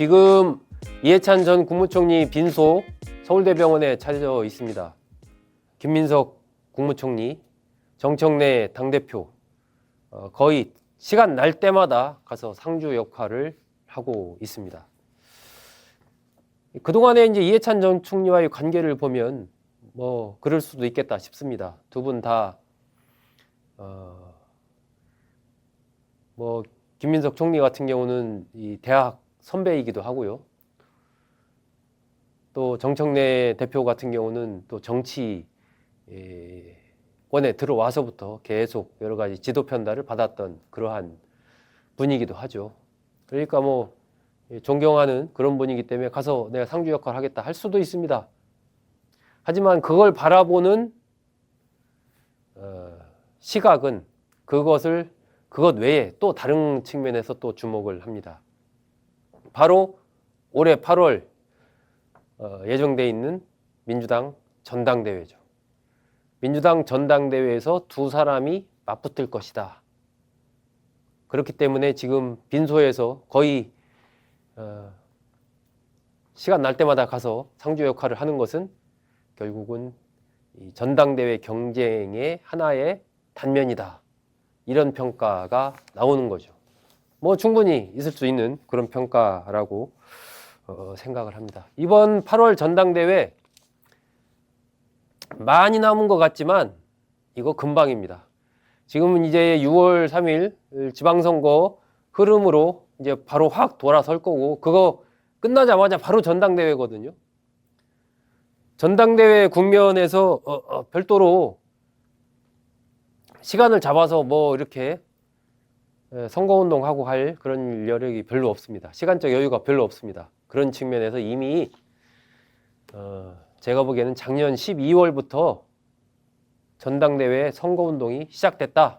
지금 이해찬 전 국무총리 빈소 서울대병원에 차려져 있습니다. 김민석 국무총리, 정청래 당대표 거의 시간 날 때마다 가서 상주 역할을 하고 있습니다. 그동안에 이제 이해찬 전 총리와의 관계를 보면 뭐 그럴 수도 있겠다 싶습니다. 두 분 다 뭐 김민석 총리 같은 경우는 이 대학 선배이기도 하고요. 또 정청래 대표 같은 경우는 또 정치권에 들어와서부터 계속 여러 가지 지도 편달을 받았던 그러한 분이기도 하죠. 그러니까 뭐 존경하는 그런 분이기 때문에 가서 내가 상주 역할을 하겠다 할 수도 있습니다. 하지만 그걸 바라보는 시각은 그것 외에 또 다른 측면에서 또 주목을 합니다. 바로 올해 8월 예정돼 있는 민주당 전당대회죠. 민주당 전당대회에서 두 사람이 맞붙을 것이다. 그렇기 때문에 지금 빈소에서 거의 시간 날 때마다 가서 상주 역할을 하는 것은 결국은 이 전당대회 경쟁의 하나의 단면이다. 이런 평가가 나오는 거죠. 뭐 충분히 있을 수 있는 그런 평가라고 생각을 합니다. 이번 8월 전당대회 많이 남은 것 같지만 이거 금방입니다. 지금은 이제 6월 3일 지방선거 흐름으로 이제 바로 확 돌아설 거고 그거 끝나자마자 바로 전당대회거든요. 전당대회 국면에서 별도로 시간을 잡아서 뭐 이렇게 선거운동하고 할 그런 여력이 별로 없습니다. 시간적 여유가 별로 없습니다. 그런 측면에서 이미 제가 보기에는 작년 12월부터 전당대회 선거운동이 시작됐다.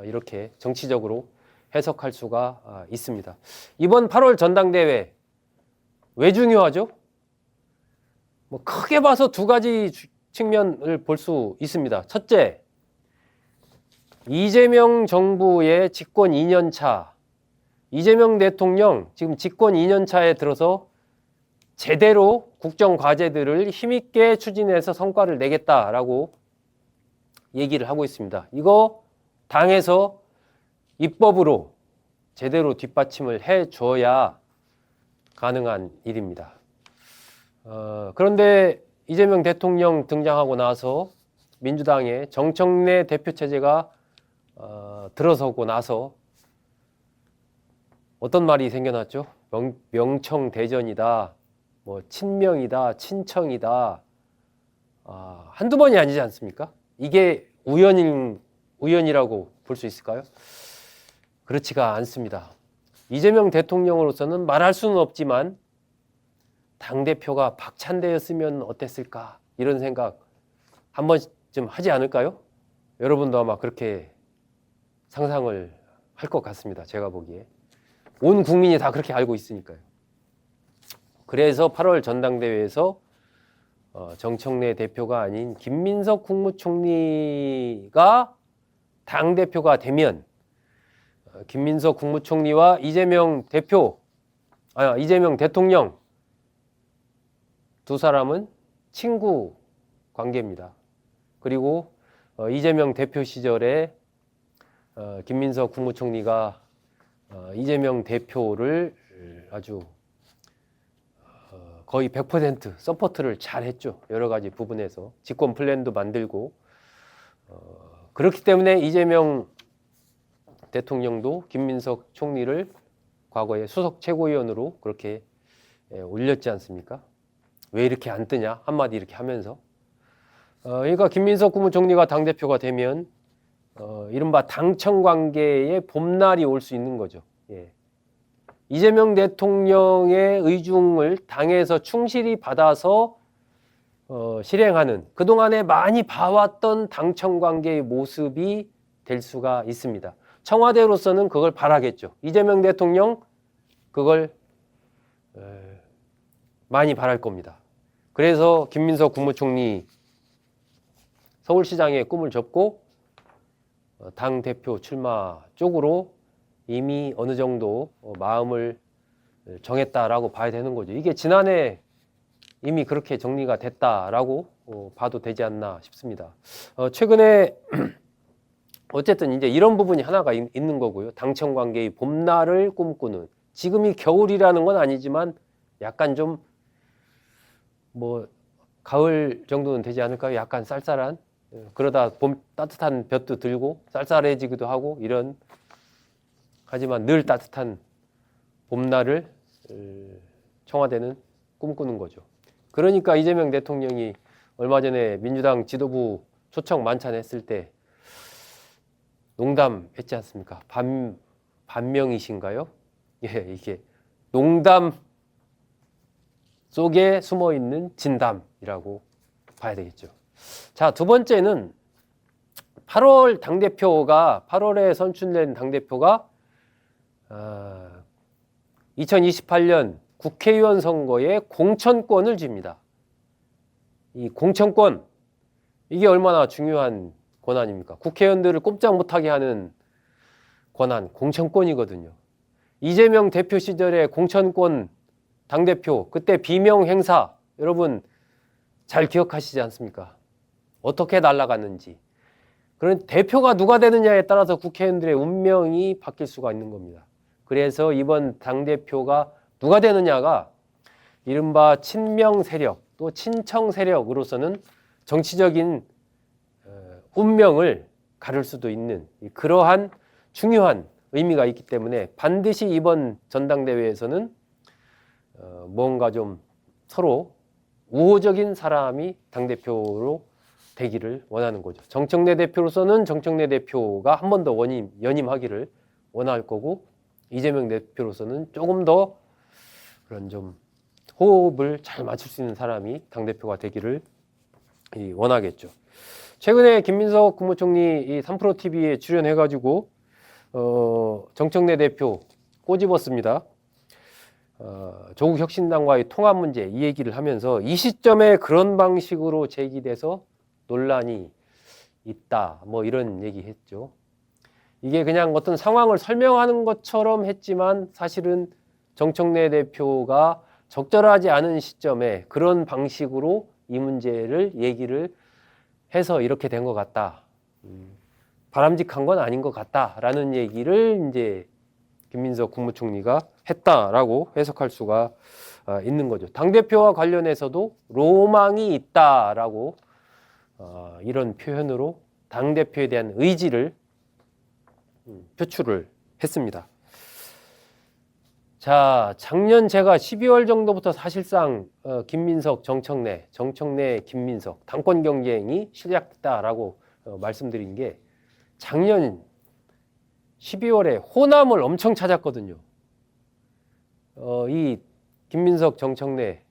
이렇게 정치적으로 해석할 수가 있습니다. 이번 8월 전당대회 왜 중요하죠? 뭐 크게 봐서 두 가지 측면을 볼 수 있습니다. 첫째, 이재명 정부의 집권 2년 차, 이재명 대통령 지금 집권 2년 차에 들어서 제대로 국정 과제들을 힘있게 추진해서 성과를 내겠다라고 얘기를 하고 있습니다. 이거 당에서 입법으로 제대로 뒷받침을 해줘야 가능한 일입니다. 그런데 이재명 대통령 등장하고 나서 민주당의 정청래 대표 체제가 들어서고 나서 어떤 말이 생겨났죠? 명청대전이다, 뭐 친명이다, 친청이다. 한두 번이 아니지 않습니까? 이게 우연이라고 볼 수 있을까요? 그렇지가 않습니다. 이재명 대통령으로서는 말할 수는 없지만 당대표가 박찬대였으면 어땠을까? 이런 생각 한 번쯤 하지 않을까요? 여러분도 아마 그렇게 상상을 할 것 같습니다. 제가 보기에. 온 국민이 다 그렇게 알고 있으니까요. 그래서 8월 전당대회에서 정청래 대표가 아닌 김민석 국무총리가 당대표가 되면 김민석 국무총리와 이재명 대통령 두 사람은 친구 관계입니다. 그리고 이재명 대표 시절에 김민석 국무총리가 이재명 대표를 아주 거의 100% 서포트를 잘 했죠. 여러 가지 부분에서 집권 플랜도 만들고 그렇기 때문에 이재명 대통령도 김민석 총리를 과거에 수석 최고위원으로 그렇게 올렸지 않습니까? 왜 이렇게 안 뜨냐? 한마디 이렇게 하면서 그러니까 김민석 국무총리가 당대표가 되면 이른바 당청 관계의 봄날이 올 수 있는 거죠. 예. 이재명 대통령의 의중을 당에서 충실히 받아서 실행하는 그동안에 많이 봐왔던 당청 관계의 모습이 될 수가 있습니다. 청와대로서는 그걸 바라겠죠. 이재명 대통령 그걸 많이 바랄 겁니다. 그래서 김민석 국무총리 서울시장의 꿈을 접고 당대표 출마 쪽으로 이미 어느 정도 마음을 정했다라고 봐야 되는 거죠. 이게 지난해 이미 그렇게 정리가 됐다라고 봐도 되지 않나 싶습니다. 최근에 어쨌든 이제 이런 부분이 하나가 있는 거고요. 당청 관계의 봄날을 꿈꾸는, 지금이 겨울이라는 건 아니지만 약간 좀 뭐 가을 정도는 되지 않을까요? 약간 쌀쌀한, 그러다 봄 따뜻한 볕도 들고 쌀쌀해지기도 하고 이런, 하지만 늘 따뜻한 봄날을 청와대는 꿈꾸는 거죠. 그러니까 이재명 대통령이 얼마 전에 민주당 지도부 초청 만찬했을 때 농담했지 않습니까? 반명이신가요? 예, 이게 농담 속에 숨어 있는 진담이라고 봐야 되겠죠. 자, 두 번째는 8월에 선출된 당대표가 2028년 국회의원 선거에 공천권을 줍니다. 이 공천권, 이게 얼마나 중요한 권한입니까? 국회의원들을 꼼짝 못하게 하는 권한, 공천권이거든요. 이재명 대표 시절에 공천권 당대표, 그때 비명 행사, 여러분 잘 기억하시지 않습니까? 어떻게 날아갔는지. 그런 대표가 누가 되느냐에 따라서 국회의원들의 운명이 바뀔 수가 있는 겁니다. 그래서 이번 당대표가 누가 되느냐가 이른바 친명 세력, 또 친청 세력으로서는 정치적인 운명을 가를 수도 있는 그러한 중요한 의미가 있기 때문에 반드시 이번 전당대회에서는 뭔가 좀 서로 우호적인 사람이 당대표로 되기를 원하는 거죠. 정청래 대표로서는 정청래 대표가 한 번 더 연임하기를 원할 거고, 이재명 대표로서는 조금 더 그런 좀 호흡을 잘 맞출 수 있는 사람이 당대표가 되기를 원하겠죠. 최근에 김민석 국무총리 이 3프로TV에 출연해가지고 정청래 대표 꼬집었습니다. 조국 혁신당과의 통합 문제 이 얘기를 하면서 이 시점에 그런 방식으로 제기돼서 논란이 있다, 뭐 이런 얘기했죠. 이게 그냥 어떤 상황을 설명하는 것처럼 했지만 사실은 정청래 대표가 적절하지 않은 시점에 그런 방식으로 이 문제를 얘기를 해서 이렇게 된 것 같다. 바람직한 건 아닌 것 같다라는 얘기를 이제 김민석 국무총리가 했다라고 해석할 수가 있는 거죠. 당대표와 관련해서도 로망이 있다라고 이런 표현으로 당대표에 대한 의지를 표출을 했습니다. 자, 작년 제가 12월 정도부터 사실상 김민석, 정청래, 김민석 당권 경쟁이 시작됐다라고 말씀드린 게 작년 12월에 호남을 엄청 찾았거든요. 이 김민석, 정청래,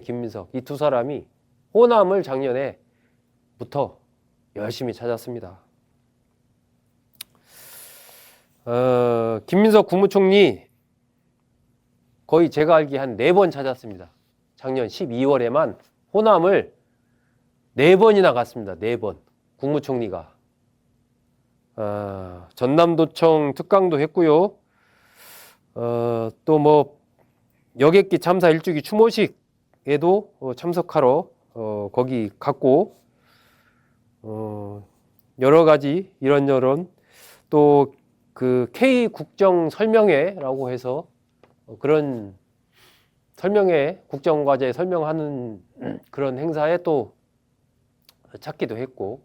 김민석 이 두 사람이 호남을 작년에부터 열심히 찾았습니다. 김민석 국무총리 거의 제가 알기에 한 4번 찾았습니다. 작년 12월에만 호남을 4번이나 갔습니다. 4번. 국무총리가. 전남도청 특강도 했고요. 또 뭐 여객기 참사 1주기 추모식에도 참석하러 거기 갔고, 여러 가지 이런저런 또 그 K 국정 설명회라고 해서 그런 설명회, 국정과제 설명하는 그런 행사에 또 찾기도 했고,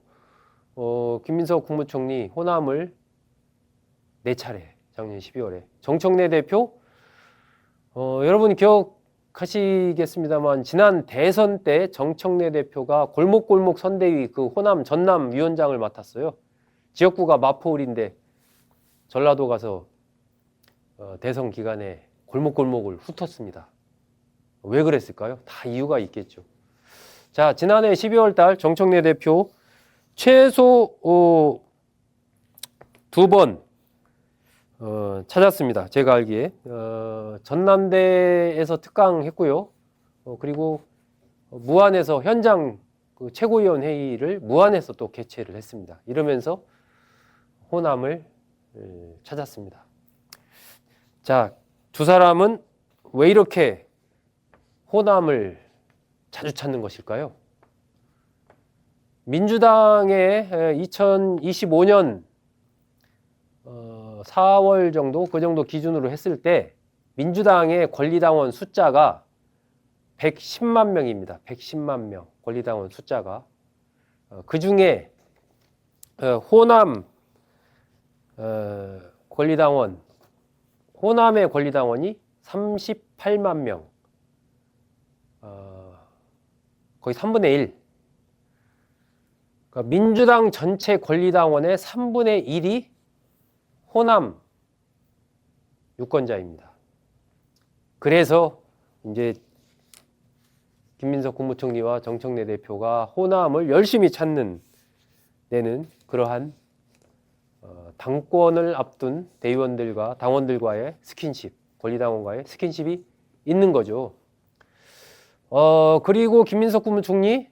김민석 국무총리 호남을 4차례 작년 12월에 정청래 대표 여러분 기억하시겠습니다만 지난 대선 때 정청래 대표가 골목골목 선대위 그 호남 전남 위원장을 맡았어요. 지역구가 마포울인데 전라도 가서 대선 기간에 골목골목을 훑었습니다. 왜 그랬을까요? 다 이유가 있겠죠. 자, 지난해 12월 달 정청래 대표 최소 2번 찾았습니다. 제가 알기에 전남대에서 특강했고요. 그리고 무안에서 현장 그 최고위원 회의를 무안에서 또 개최를 했습니다. 이러면서 호남을 찾았습니다. 자, 두 사람은 왜 이렇게 호남을 자주 찾는 것일까요? 민주당의 2025년 4월 정도 그 정도 기준으로 했을 때 민주당의 권리당원 숫자가 110만 명입니다. 110만 명 권리당원 숫자가 그 중에 호남 권리당원 호남의 권리당원이 38만 명 거의 3분의 1 그러니까 민주당 전체 권리당원의 3분의 1이 호남 유권자입니다. 그래서 이제 김민석 국무총리와 정청래 대표가 호남을 열심히 찾는 데는 그러한 당권을 앞둔 대의원들과 당원들과의 스킨십, 권리당원과의 스킨십이 있는 거죠. 그리고 김민석 국무총리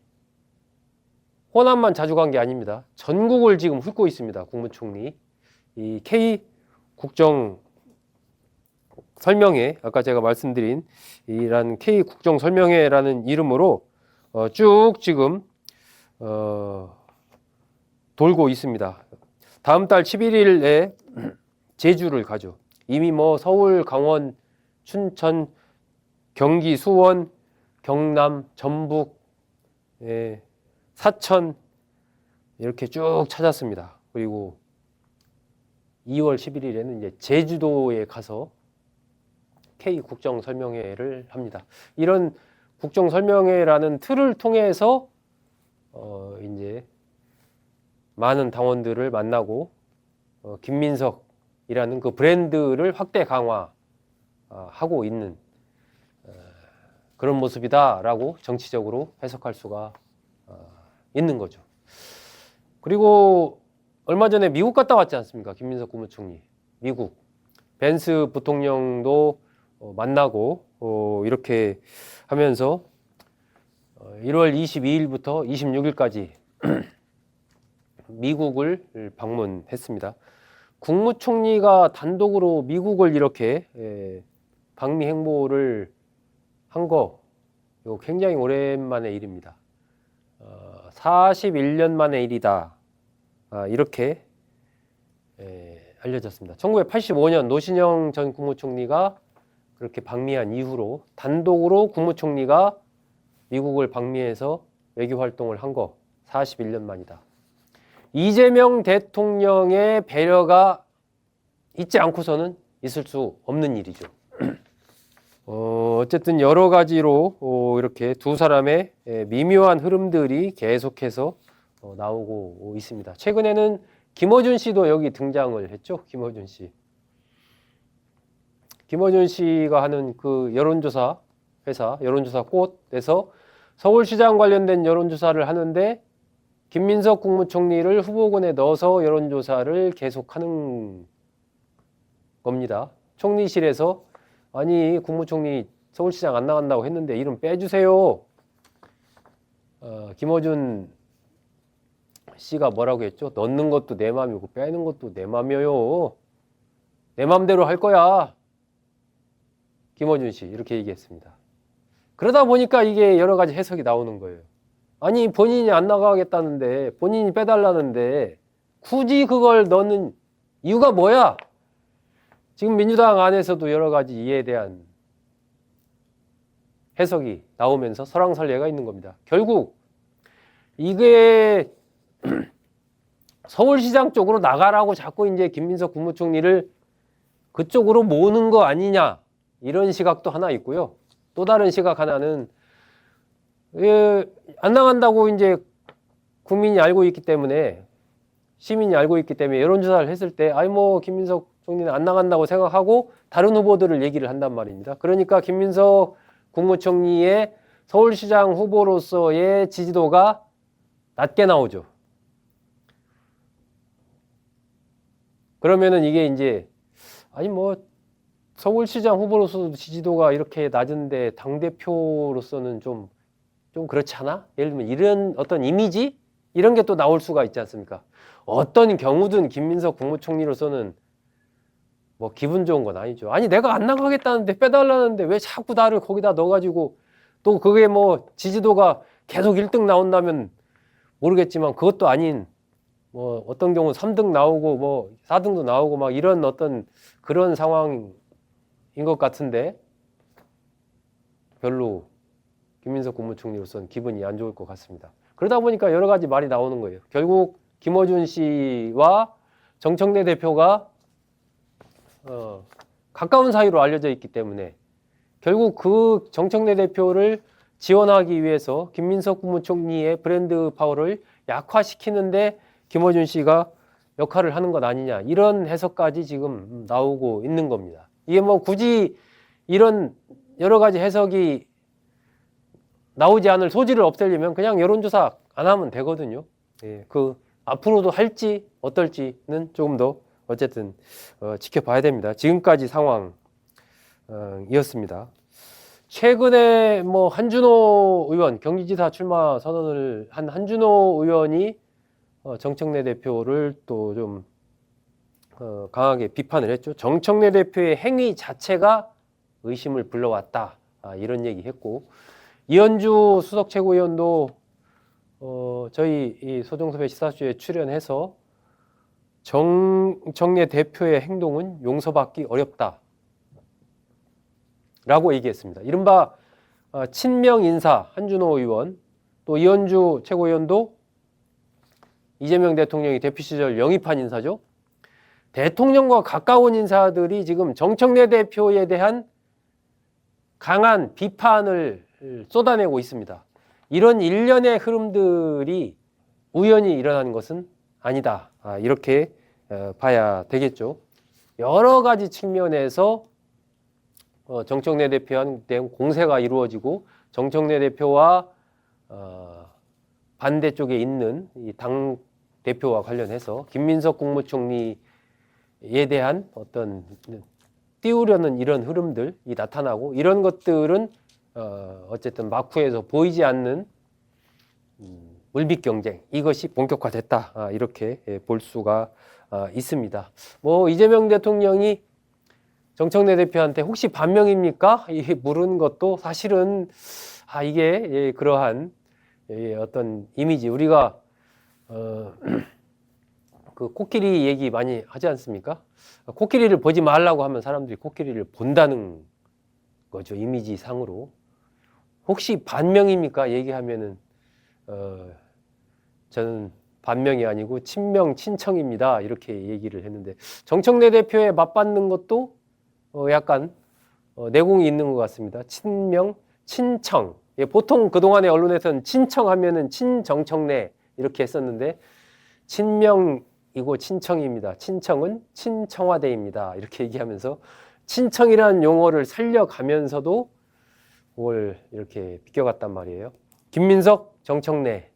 호남만 자주 간 게 아닙니다. 전국을 지금 훑고 있습니다. 국무총리. 이 K 국정 설명회, 아까 제가 말씀드린 이란 K 국정 설명회라는 이름으로 쭉 지금 돌고 있습니다. 다음 달 11일에 제주를 가죠. 이미 뭐 서울, 강원, 춘천, 경기, 수원, 경남, 전북, 사천 이렇게 쭉 찾았습니다. 그리고 2월 11일에는 이제 제주도에 가서 K 국정 설명회를 합니다. 이런 국정 설명회라는 틀을 통해서 이제 많은 당원들을 만나고 김민석이라는 그 브랜드를 확대 강화하고 있는 그런 모습이다라고 정치적으로 해석할 수가 있는 거죠. 그리고 얼마 전에 미국 갔다 왔지 않습니까? 김민석 국무총리. 미국. 벤스 부통령도 만나고 이렇게 하면서 1월 22일부터 26일까지 미국을 방문했습니다. 국무총리가 단독으로 미국을 이렇게 방미 행보를 한 거 이거 굉장히 오랜만의 일입니다. 41년 만의 일이다. 이렇게 알려졌습니다. 1985년 노신영 전 국무총리가 그렇게 방미한 이후로 단독으로 국무총리가 미국을 방미해서 외교 활동을 한 거 41년 만이다. 이재명 대통령의 배려가 있지 않고서는 있을 수 없는 일이죠. 어쨌든 여러 가지로 이렇게 두 사람의 미묘한 흐름들이 계속해서 나오고 있습니다. 최근에는 김어준 씨도 여기 등장을 했죠. 김어준 씨. 김어준 씨가 하는 그 여론조사 회사, 여론조사 꽃에서 서울시장 관련된 여론조사를 하는데 김민석 국무총리를 후보군에 넣어서 여론조사를 계속하는 겁니다. 총리실에서 아니 국무총리 서울시장 안 나간다고 했는데 이름 빼주세요. 김어준 씨가 뭐라고 했죠? 넣는 것도 내 맘이고 빼는 것도 내 맘이에요. 내 맘대로 할 거야. 김어준 씨 이렇게 얘기했습니다. 그러다 보니까 이게 여러 가지 해석이 나오는 거예요. 아니 본인이 안 나가겠다는데 본인이 빼달라는데 굳이 그걸 넣는 이유가 뭐야? 지금 민주당 안에서도 여러 가지 이에 대한 해석이 나오면서 설왕설래가 있는 겁니다. 결국 이게 서울시장 쪽으로 나가라고 자꾸 이제 김민석 국무총리를 그쪽으로 모으는 거 아니냐 이런 시각도 하나 있고요. 또 다른 시각 하나는 안 나간다고 이제 국민이 알고 있기 때문에 시민이 알고 있기 때문에 여론조사를 했을 때 아이 뭐 김민석 총리는 안 나간다고 생각하고 다른 후보들을 얘기를 한단 말입니다. 그러니까 김민석 국무총리의 서울시장 후보로서의 지지도가 낮게 나오죠. 그러면은 이게 이제 아니 뭐 서울시장 후보로서 지지도가 이렇게 낮은데 당대표로서는 좀 그렇지 않아? 예를 들면 이런 어떤 이미지? 이런 게 또 나올 수가 있지 않습니까? 어떤 경우든 김민석 국무총리로서는 뭐 기분 좋은 건 아니죠. 아니 내가 안 나가겠다는데 빼달라는데 왜 자꾸 나를 거기다 넣어가지고 또 그게 뭐 지지도가 계속 1등 나온다면 모르겠지만 그것도 아닌 뭐 어떤 경우 3등 나오고 뭐 4등도 나오고 막 이런 어떤 그런 상황인 것 같은데 별로 김민석 국무총리로서는 기분이 안 좋을 것 같습니다. 그러다 보니까 여러 가지 말이 나오는 거예요. 결국 김어준 씨와 정청래 대표가 가까운 사이로 알려져 있기 때문에 결국 그 정청래 대표를 지원하기 위해서 김민석 국무총리의 브랜드 파워를 약화시키는데 김어준 씨가 역할을 하는 것 아니냐 이런 해석까지 지금 나오고 있는 겁니다. 이게 뭐 굳이 이런 여러 가지 해석이 나오지 않을 소지를 없애려면 그냥 여론조사 안 하면 되거든요. 예, 그 앞으로도 할지 어떨지는 조금 더 어쨌든 지켜봐야 됩니다. 지금까지 상황이었습니다. 최근에 뭐 한준호 의원 경기지사 출마 선언을 한 한준호 의원이 정청래 대표를 또 좀 강하게 비판을 했죠. 정청래 대표의 행위 자체가 의심을 불러왔다. 이런 얘기했고 이현주 수석 최고위원도 저희 이 소정섭의 시사쇼에 출연해서 정청래 대표의 행동은 용서받기 어렵다. 라고 얘기했습니다. 이른바 친명 인사 한준호 의원 또 이현주 최고위원도 이재명 대통령이 대표 시절 영입한 인사죠. 대통령과 가까운 인사들이 지금 정청래 대표에 대한 강한 비판을 쏟아내고 있습니다. 이런 일련의 흐름들이 우연히 일어나는 것은 아니다. 이렇게 봐야 되겠죠. 여러 가지 측면에서 정청래 대표에 대한 공세가 이루어지고 정청래 대표와 반대쪽에 있는 이 당 대표와 관련해서 김민석 국무총리에 대한 어떤 띄우려는 이런 흐름들이 나타나고 이런 것들은 어쨌든 마쿠에서 보이지 않는 물밑 경쟁 이것이 본격화됐다 이렇게 볼 수가 있습니다. 뭐 이재명 대통령이 정청래 대표한테 혹시 반명입니까? 이 물은 것도 사실은 이게 그러한 어떤 이미지 우리가 그 코끼리 얘기 많이 하지 않습니까? 코끼리를 보지 말라고 하면 사람들이 코끼리를 본다는 거죠. 이미지 상으로. 혹시 반명입니까? 얘기하면은 저는 반명이 아니고 친명 친청입니다. 이렇게 얘기를 했는데 정청래 대표에 맞받는 것도 약간 내공이 있는 것 같습니다. 친명 친청. 보통 그동안의 언론에서는 친청하면은 친정청래 이렇게 했었는데 친명이고 친청입니다. 친청은 친청와대입니다. 이렇게 얘기하면서 친청이라는 용어를 살려가면서도 그걸 이렇게 비껴갔단 말이에요. 김민석, 정청래,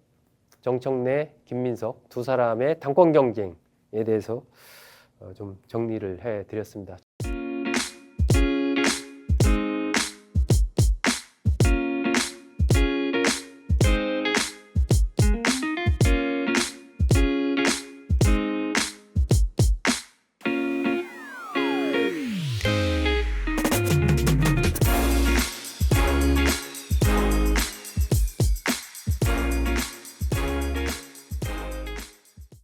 김민석 두 사람의 당권 경쟁에 대해서 좀 정리를 해드렸습니다.